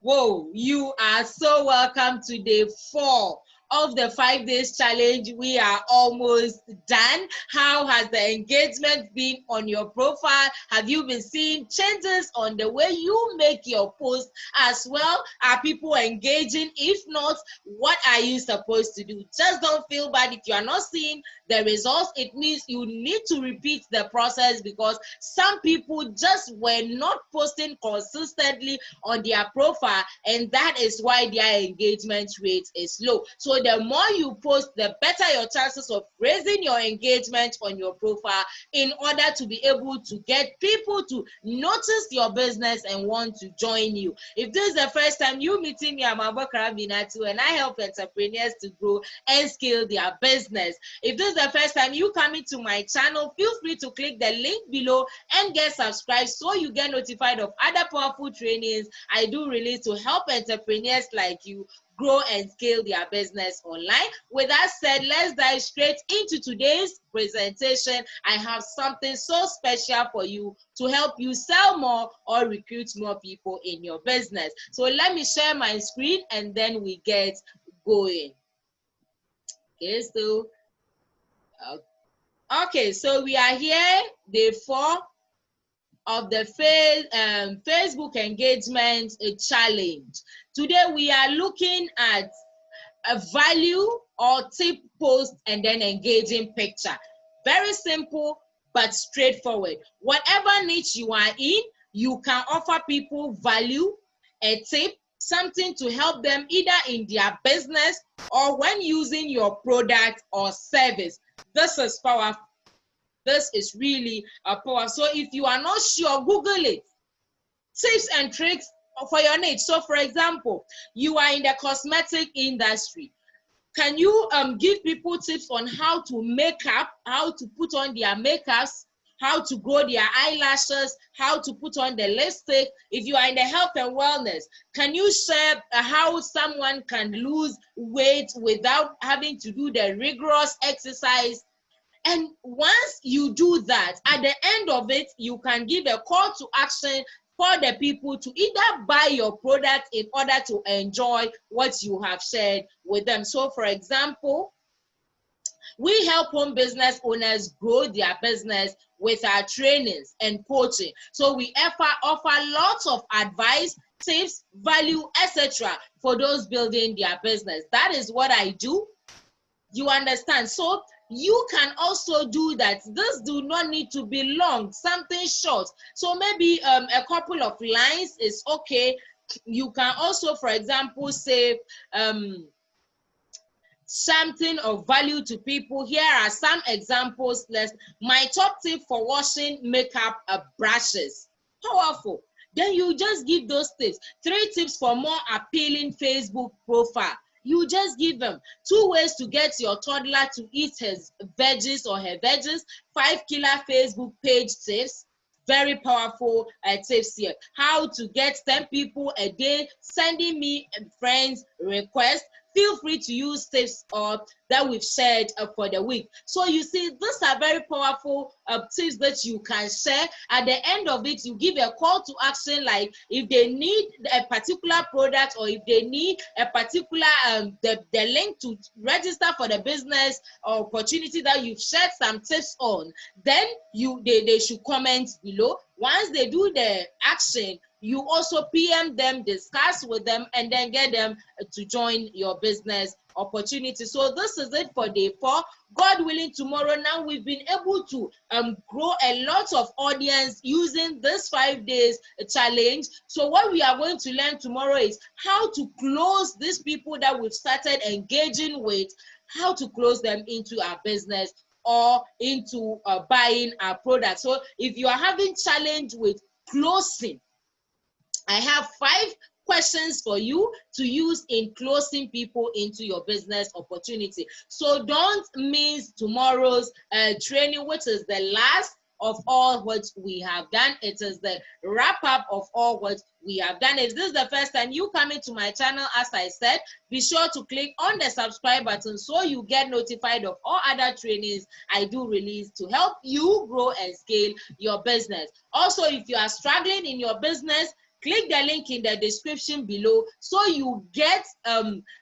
Whoa, you are so welcome to day 4 of the 5 days challenge. We are almost done. How has the engagement been on your profile? Have you been seeing changes on the way you make your post as well? Are people engaging? If not, what are you supposed to do? Just don't feel bad if you are not seeing the results. It means you need to repeat the process, because some people just were not posting consistently on their profile, and that is why their engagement rate is low. So the more you post, the better your chances of raising your engagement on your profile, in order to be able to get people to notice your business and want to join you. If this is the first time you meeting me, I'm Abakara Binatu, and I help entrepreneurs to grow and scale their business. If this is the first time you coming to my channel, feel free to click the link below and get subscribed, so you get notified of other powerful trainings I do release to help entrepreneurs like you grow and scale their business online. With that said, let's dive straight into today's presentation. I have something so special for you to help you sell more or recruit more people in your business. So let me share my screen and then we get going. Okay, so we are here, day 4 of the Facebook engagement challenge. Today we are looking at a value or tip post and then engaging picture. Very simple but straightforward. Whatever niche you are in, you can offer people value, a tip, something to help them either in their business or when using your product or service. This is powerful. This is really a power. So if you are not sure, Google it. Tips and tricks for your niche. So for example, you are in the cosmetic industry. Can you give people tips on how to make up, how to put on their makeups, how to grow their eyelashes, how to put on the lipstick? If you are in the health and wellness, can you share how someone can lose weight without having to do the rigorous exercise? And once you do that, at the end of it, you can give a call to action for the people to either buy your product in order to enjoy what you have shared with them. So for example, we help home business owners grow their business with our trainings and coaching. So we offer lots of advice, tips, value, etc. for those building their business. That is what I do. You understand? So you can also do that. This do not need to be long, something short. So maybe a couple of lines is okay. You can also, for example, say something of value to people. Here are some examples. My top tip for washing makeup brushes. Powerful. Then you just give those tips. 3 tips for more appealing Facebook profile. You just give them 2 ways to get your toddler to eat his veggies or her veggies. 5 killer Facebook page tips. Very powerful tips here. How to get 10 people a day sending me friends requests. Feel free to use tips that we've shared for the week. So you see, these are very powerful tips that you can share. At the end of it, you give a call to action, like if they need a particular product or if they need a particular the link to register for the business or opportunity that you've shared some tips on, then they should comment below. Once they do the action, you also PM them, discuss with them, and then get them to join your business opportunity. So this is it for day 4. God willing, tomorrow now we've been able to grow a lot of audience using this 5 days challenge. So what we are going to learn tomorrow is how to close these people that we've started engaging with, how to close them into our business or into buying our product. So if you are having challenge with closing, I have 5 questions for you to use in closing people into your business opportunity. So don't miss tomorrow's training, which is the last of all what we have done. It is the wrap up of all what we have done. If this is the first time you come into my channel, as I said, be sure to click on the subscribe button so you get notified of all other trainings I do release to help you grow and scale your business. Also, if you are struggling in your business, Click the link in the description below so you get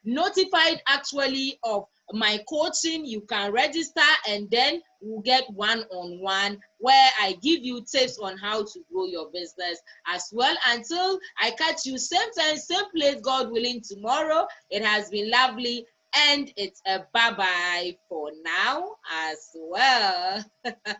notified actually of my coaching. You can register and then we'll get one-on-one where I give you tips on how to grow your business as well. Until I catch you same time, same place, God willing, tomorrow. It has been lovely and it's a bye-bye for now as well.